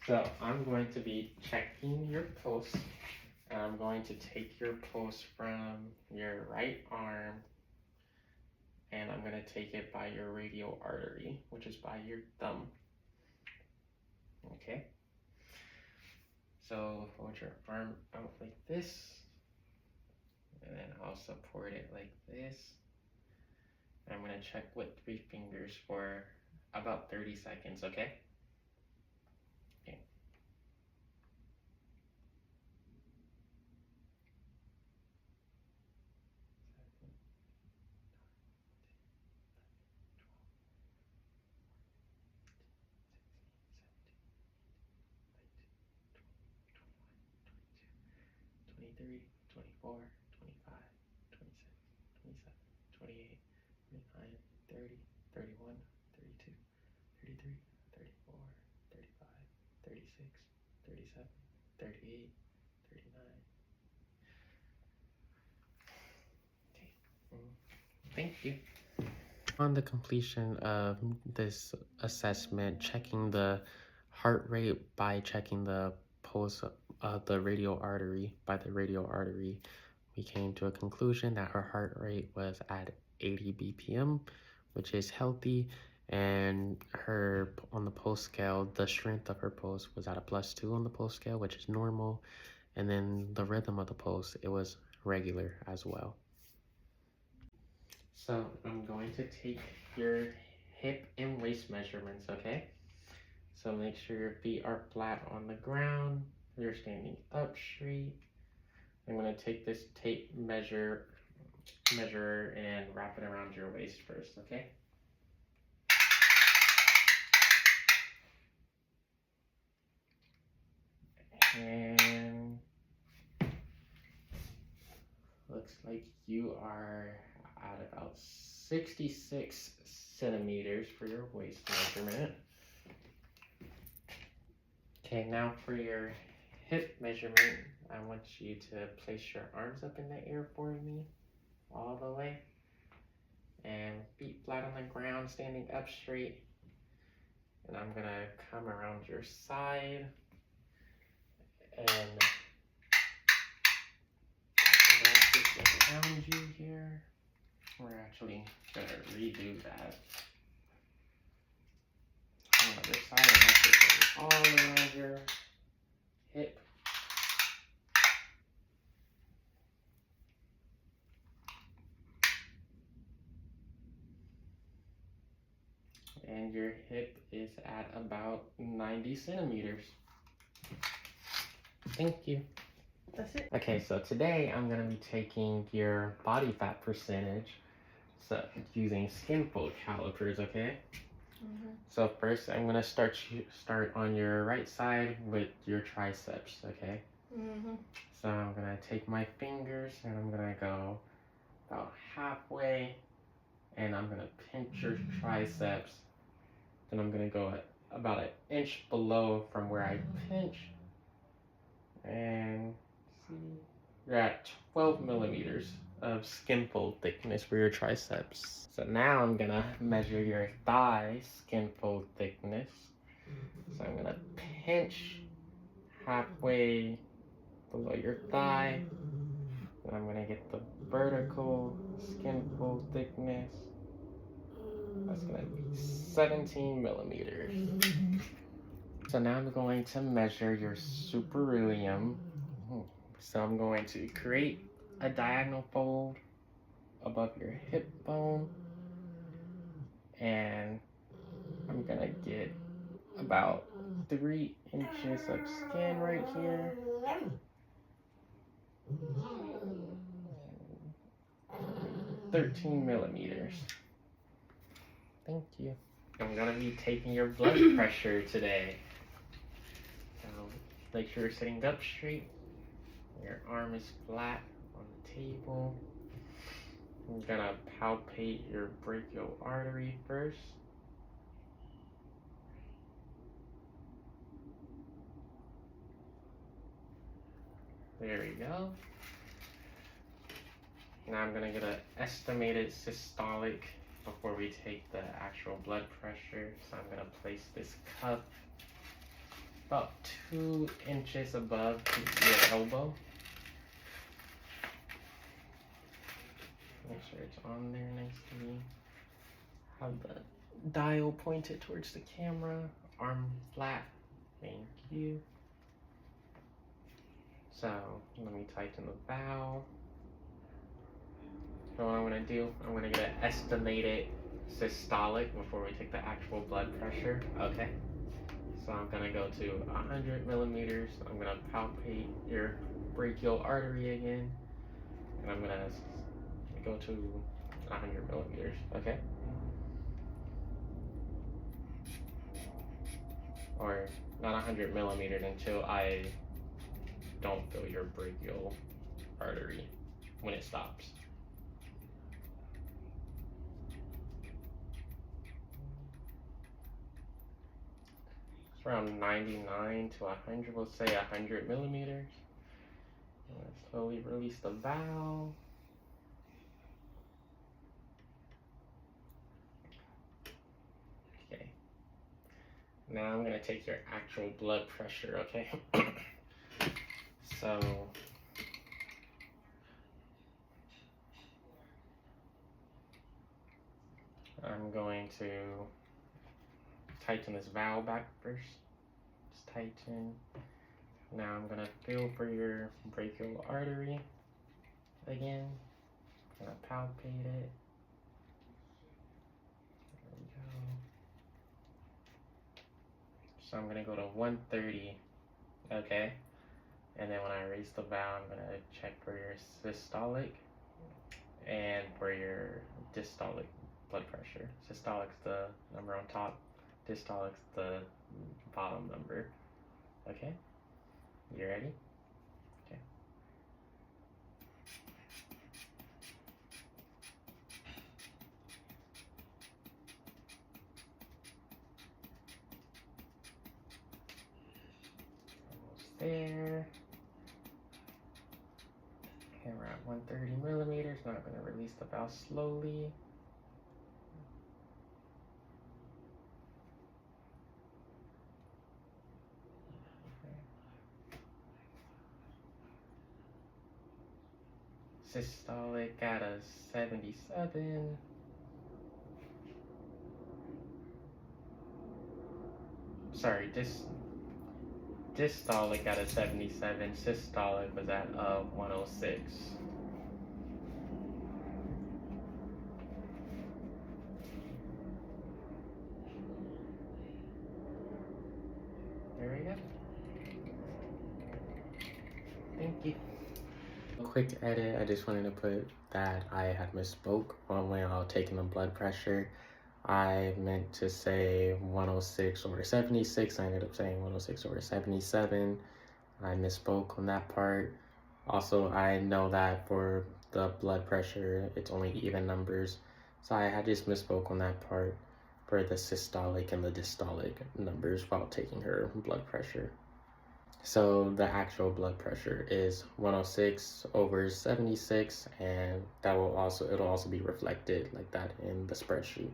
So I'm going to be checking your pulse. And I'm going to take your pulse from your right arm and I'm going to take it by your radial artery, which is by your thumb. Okay? So hold your arm out like this, and then I'll support it like this. I'm going to check with 3 fingers for about 30 seconds, okay? Okay. Twenty-three, 24, 25, 26, 27, 28, 29, 30, 31, 32, 33, 34, 35, 36, 37, 38, 39. Okay. Thank you. On the completion of this assessment, checking the heart rate by checking the pulse of the radial artery by the radial artery, we came to a conclusion that her heart rate was at 80 BPM, which is healthy, and her on the pulse scale, the strength of her pulse was at a +2 on the pulse scale, which is normal, and then the rhythm of the pulse, it was regular as well. So I'm going to take your hip and waist measurements, okay? So make sure your feet are flat on the ground, you're standing up straight. I'm going to take this tape measurer and wrap it around your waist first, okay? And looks like you are at about 66 centimeters for your waist measurement. Okay, now for your hip measurement, I want you to place your arms up in the air for me, all the way. And feet flat on the ground, standing up straight. And I'm gonna come around your side and wrap this around you here. We're actually gonna redo that. On the other side, I'm actually going all around your hip. And your hip is at about 90 centimeters. Thank you. That's it. Okay, so today I'm going to be taking your body fat percentage, so using skin fold calipers, okay? So first I'm going to start on your right side with your triceps, okay? So I'm going to take my fingers and I'm going to go about halfway and I'm going to pinch your triceps. Then I'm going to go about an inch below from where I pinch. And see, you're at 12 millimeters of skin fold thickness for your triceps. So now I'm going to measure your thigh skin fold thickness. So I'm going to pinch halfway below your thigh. And I'm going to get the vertical skin fold thickness. That's going to be 17 millimeters. So now I'm going to measure your superilium. So I'm going to create a diagonal fold above your hip bone. And I'm going to get about 3 inches of skin right here. 13 millimeters. Thank you. I'm going to be taking your blood pressure today. So make sure you're sitting up straight. Your arm is flat on the table. I'm going to palpate your brachial artery first. There we go. Now I'm going to get an estimated systolic before we take the actual blood pressure. So I'm going to place this cup about 2 inches above your elbow. Make sure it's on there nicely. Have the dial pointed towards the camera, arm flat. Thank you. So let me tighten the valve. So what I'm gonna do, I'm gonna get an estimated systolic before we take the actual blood pressure. Okay. So I'm gonna go to 100 millimeters. I'm gonna palpate your brachial artery again, and I'm gonna go to 100 millimeters. Okay. Or not 100 millimeters until I don't feel your brachial artery when it stops. It's around 99 to 100, we'll say 100 millimeters. I'm gonna slowly release the valve. Okay. Now I'm gonna take your actual blood pressure, okay? So I'm going to tighten this valve back first. Just tighten. Now I'm gonna feel for your brachial artery again. I'm gonna palpate it. There we go. So I'm gonna go to 130, okay? And then when I raise the valve, I'm gonna check for your systolic and for your dystolic blood pressure. Systolic's the number on top, dystolic's the bottom number. Okay? You ready? Okay. Almost there. Okay, we're at 130 millimeters. Now I'm going to release the valve slowly. Systolic at a 77. Sorry, dystolic at a 77. Systolic was at 106. There we go. Thank you. Quick edit, I just wanted to put that I had misspoke on when I was taking the blood pressure. I meant to say 106 over 76. I ended up saying 106 over 77. I misspoke on that part. Also, I know that for the blood pressure, it's only even numbers. So I had just misspoke on that part for the systolic and the dystolic numbers while taking her blood pressure. So the actual blood pressure is 106 over 76, and it'll also be reflected like that in the spreadsheet.